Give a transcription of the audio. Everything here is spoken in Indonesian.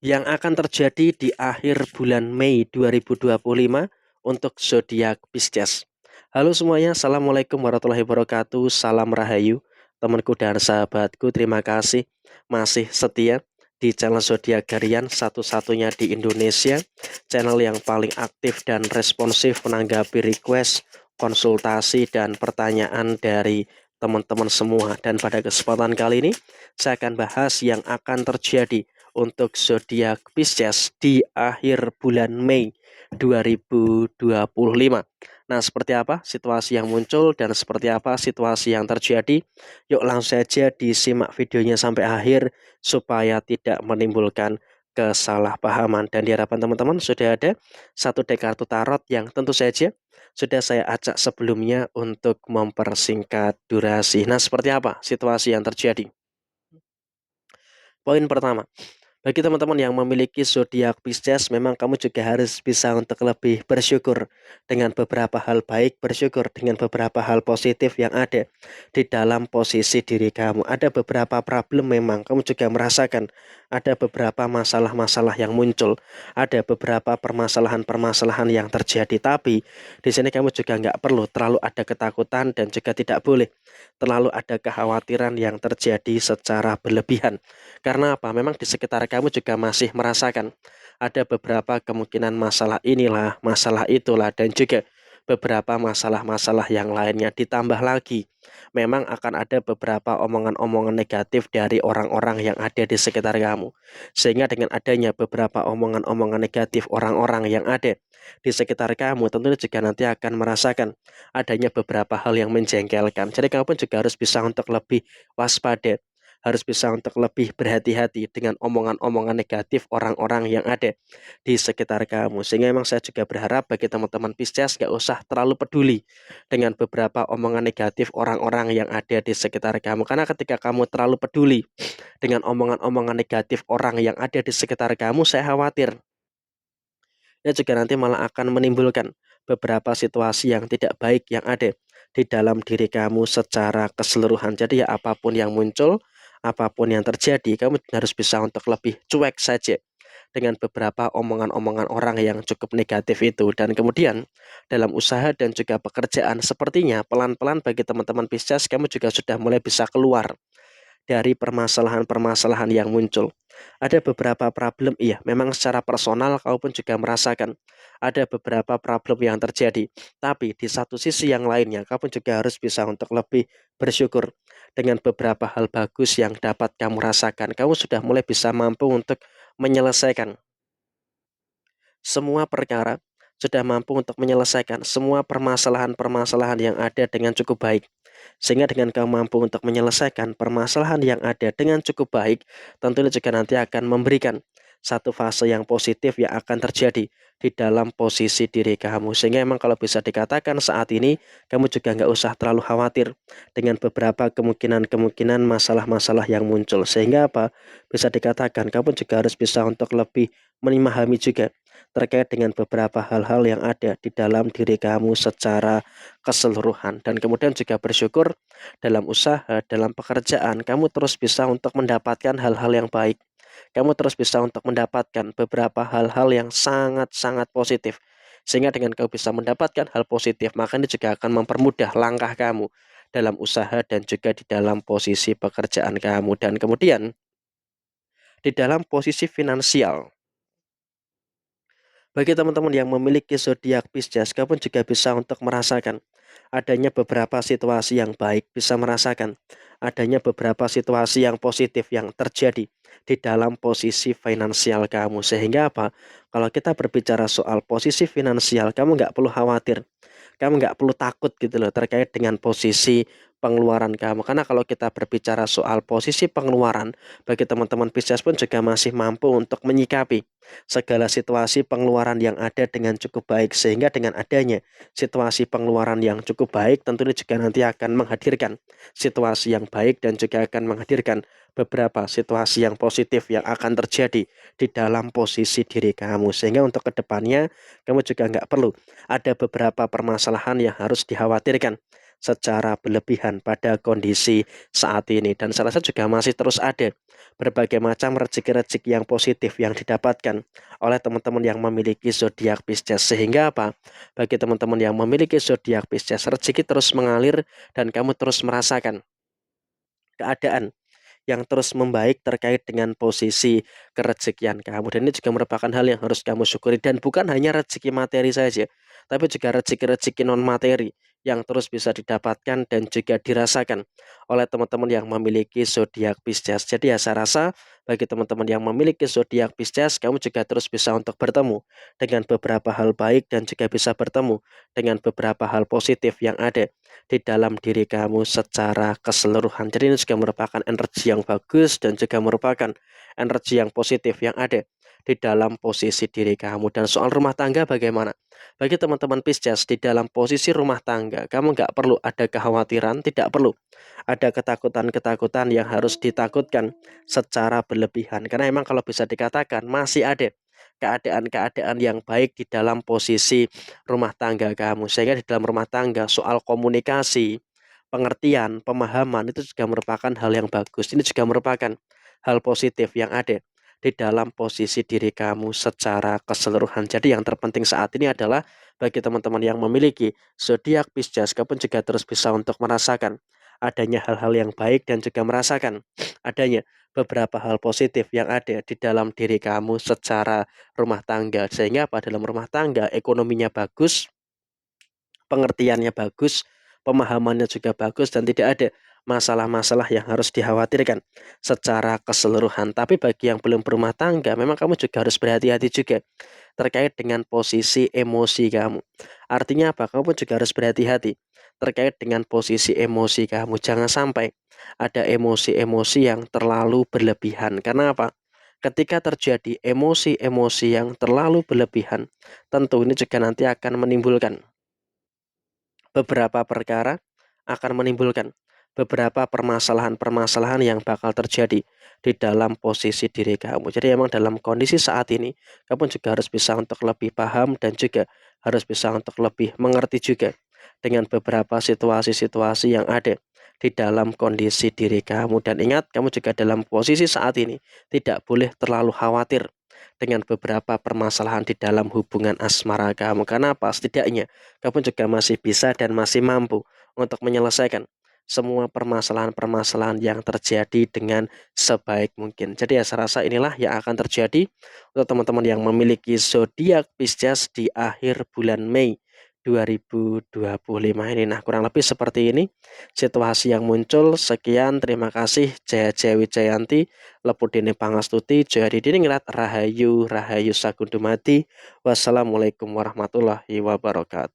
yang akan terjadi di akhir bulan Mei 2025 untuk zodiak Pisces. Halo semuanya, Assalamualaikum warahmatullahi wabarakatuh. Salam Rahayu, temanku dan sahabatku. Terima kasih masih setia di channel Zodiak Harian satu-satunya di Indonesia, channel yang paling aktif dan responsif menanggapi request, konsultasi, dan pertanyaan dari teman-teman semua. Dan pada kesempatan kali ini, saya akan bahas yang akan terjadi untuk zodiak Pisces di akhir bulan Mei 2025. Nah, seperti apa situasi yang muncul dan seperti apa situasi yang terjadi? Yuk langsung saja disimak videonya sampai akhir supaya tidak menimbulkan kesalahpahaman. Dan di hadapan teman-teman sudah ada satu deck kartu tarot yang tentu saja sudah saya acak sebelumnya untuk mempersingkat durasi. Nah, seperti apa situasi yang terjadi? Poin pertama, bagi teman-teman yang memiliki zodiak Pisces, memang kamu juga harus bisa untuk lebih bersyukur dengan beberapa hal baik, bersyukur dengan beberapa hal positif yang ada di dalam posisi diri kamu. Ada beberapa problem memang kamu juga merasakan, ada beberapa masalah-masalah yang muncul, ada beberapa permasalahan-permasalahan yang terjadi. Tapi di sini kamu juga nggak perlu terlalu ada ketakutan dan juga tidak boleh terlalu ada kekhawatiran yang terjadi secara berlebihan. Karena apa? Memang di sekitar kamu juga masih merasakan ada beberapa kemungkinan masalah inilah, masalah itulah, dan juga beberapa masalah-masalah yang lainnya. Ditambah lagi, memang akan ada beberapa omongan-omongan negatif dari orang-orang yang ada di sekitar kamu. Sehingga dengan adanya beberapa omongan-omongan negatif orang-orang yang ada di sekitar kamu, tentunya juga nanti akan merasakan adanya beberapa hal yang menjengkelkan. Jadi kamu pun juga harus bisa untuk lebih waspada, harus bisa untuk lebih berhati-hati dengan omongan-omongan negatif orang-orang yang ada di sekitar kamu. Sehingga memang saya juga berharap bagi teman-teman Pisces gak usah terlalu peduli dengan beberapa omongan negatif orang-orang yang ada di sekitar kamu. Karena ketika kamu terlalu peduli dengan omongan-omongan negatif orang yang ada di sekitar kamu, saya khawatir ya juga nanti malah akan menimbulkan beberapa situasi yang tidak baik yang ada di dalam diri kamu secara keseluruhan. Jadi ya apapun yang muncul, apapun yang terjadi, kamu harus bisa untuk lebih cuek saja dengan beberapa omongan-omongan orang yang cukup negatif itu. Dan kemudian dalam usaha dan juga pekerjaan, sepertinya pelan-pelan bagi teman-teman Pisces, kamu juga sudah mulai bisa keluar dari permasalahan-permasalahan yang muncul. Ada beberapa problem, iya, memang secara personal kau pun juga merasakan ada beberapa problem yang terjadi. Tapi di satu sisi yang lainnya, kau pun juga harus bisa untuk lebih bersyukur dengan beberapa hal bagus yang dapat kamu rasakan. Kamu sudah mulai bisa mampu untuk menyelesaikan semua perkara, sudah mampu untuk menyelesaikan semua permasalahan-permasalahan yang ada dengan cukup baik. Sehingga dengan kamu mampu untuk menyelesaikan permasalahan yang ada dengan cukup baik, tentunya juga nanti akan memberikan satu fase yang positif yang akan terjadi di dalam posisi diri kamu. Sehingga emang kalau bisa dikatakan saat ini, kamu juga nggak usah terlalu khawatir dengan beberapa kemungkinan-kemungkinan masalah-masalah yang muncul. Sehingga apa? Bisa dikatakan kamu juga harus bisa untuk lebih memahami juga terkait dengan beberapa hal-hal yang ada di dalam diri kamu secara keseluruhan. Dan kemudian juga bersyukur dalam usaha, dalam pekerjaan, kamu terus bisa untuk mendapatkan hal-hal yang baik. Kamu terus bisa untuk mendapatkan beberapa hal-hal yang sangat-sangat positif. Sehingga dengan kamu bisa mendapatkan hal positif, maka ini juga akan mempermudah langkah kamu dalam usaha dan juga di dalam posisi pekerjaan kamu. Dan kemudian di dalam posisi finansial, bagi teman-teman yang memiliki zodiak Pisces, kamu juga bisa untuk merasakan adanya beberapa situasi yang baik, bisa merasakan adanya beberapa situasi yang positif yang terjadi di dalam posisi finansial kamu. Sehingga apa? Kalau kita berbicara soal posisi finansial, kamu nggak perlu khawatir, kamu nggak perlu takut gitu loh terkait dengan posisi pengeluaran kamu. Karena kalau kita berbicara soal posisi pengeluaran, bagi teman-teman Pisces pun juga masih mampu untuk menyikapi segala situasi pengeluaran yang ada dengan cukup baik. Sehingga dengan adanya situasi pengeluaran yang cukup baik, tentunya juga nanti akan menghadirkan situasi yang baik dan juga akan menghadirkan beberapa situasi yang positif yang akan terjadi di dalam posisi diri kamu. Sehingga untuk kedepannya kamu juga nggak perlu ada beberapa permasalahan yang harus dikhawatirkan secara berlebihan pada kondisi saat ini. Dan saya rasa juga masih terus ada berbagai macam rezeki-rezeki yang positif yang didapatkan oleh teman-teman yang memiliki zodiak Pisces. Sehingga apa? Bagi teman-teman yang memiliki zodiak Pisces, rezeki terus mengalir dan kamu terus merasakan keadaan yang terus membaik terkait dengan posisi kerezekian kamu. Dan ini juga merupakan hal yang harus kamu syukuri. Dan bukan hanya rezeki materi saja, tapi juga rezeki-rezeki non-materi yang terus bisa didapatkan dan juga dirasakan oleh teman-teman yang memiliki zodiak Pisces. Jadi ya saya rasa bagi teman-teman yang memiliki zodiak Pisces, kamu juga terus bisa untuk bertemu dengan beberapa hal baik dan juga bisa bertemu dengan beberapa hal positif yang ada di dalam diri kamu secara keseluruhan. Jadi ini juga merupakan energi yang bagus dan juga merupakan energi yang positif yang ada di dalam posisi diri kamu. Dan soal rumah tangga bagaimana? Bagi teman-teman Pisces, di dalam posisi rumah tangga, kamu nggak perlu ada kekhawatiran, tidak perlu ada ketakutan-ketakutan yang harus ditakutkan secara berlebihan. Karena memang kalau bisa dikatakan masih ada keadaan-keadaan yang baik di dalam posisi rumah tangga kamu. Sehingga di dalam rumah tangga soal komunikasi, pengertian, pemahaman itu juga merupakan hal yang bagus. Ini juga merupakan hal positif yang ada di dalam posisi diri kamu secara keseluruhan. Jadi yang terpenting saat ini adalah bagi teman-teman yang memiliki zodiak Pisces, kamu juga terus bisa untuk merasakan adanya hal-hal yang baik dan juga merasakan adanya beberapa hal positif yang ada di dalam diri kamu secara rumah tangga. Sehingga pada dalam rumah tangga ekonominya bagus, pengertiannya bagus, pemahamannya juga bagus dan tidak ada masalah-masalah yang harus dikhawatirkan secara keseluruhan. Tapi bagi yang belum berumah tangga, memang kamu juga harus berhati-hati juga terkait dengan posisi emosi kamu. Artinya apa? Kamu juga harus berhati-hati terkait dengan posisi emosi kamu. Jangan sampai ada emosi-emosi yang terlalu berlebihan. Karena apa? Ketika terjadi emosi-emosi yang terlalu berlebihan, tentu ini juga nanti akan menimbulkan beberapa perkara, akan menimbulkan beberapa permasalahan-permasalahan yang bakal terjadi di dalam posisi diri kamu. Jadi emang dalam kondisi saat ini, kamu juga harus bisa untuk lebih paham dan juga harus bisa untuk lebih mengerti juga dengan beberapa situasi-situasi yang ada di dalam kondisi diri kamu. Dan ingat, kamu juga dalam posisi saat ini tidak boleh terlalu khawatir dengan beberapa permasalahan di dalam hubungan asmara kamu. Karena apa? Setidaknya kamu juga masih bisa dan masih mampu untuk menyelesaikan semua permasalahan-permasalahan yang terjadi dengan sebaik mungkin. Jadi ya saya rasa inilah yang akan terjadi untuk teman-teman yang memiliki zodiak Pisces di akhir bulan Mei 2025 ini. Nah, kurang lebih seperti ini situasi yang muncul. Sekian, terima kasih. Jaya Jaya Wijayanti, Lepudene Pangastuti, Jaya Didiningrat, Rahayu, Rahayu Sagundumati. Wassalamualaikum warahmatullahi wabarakatuh.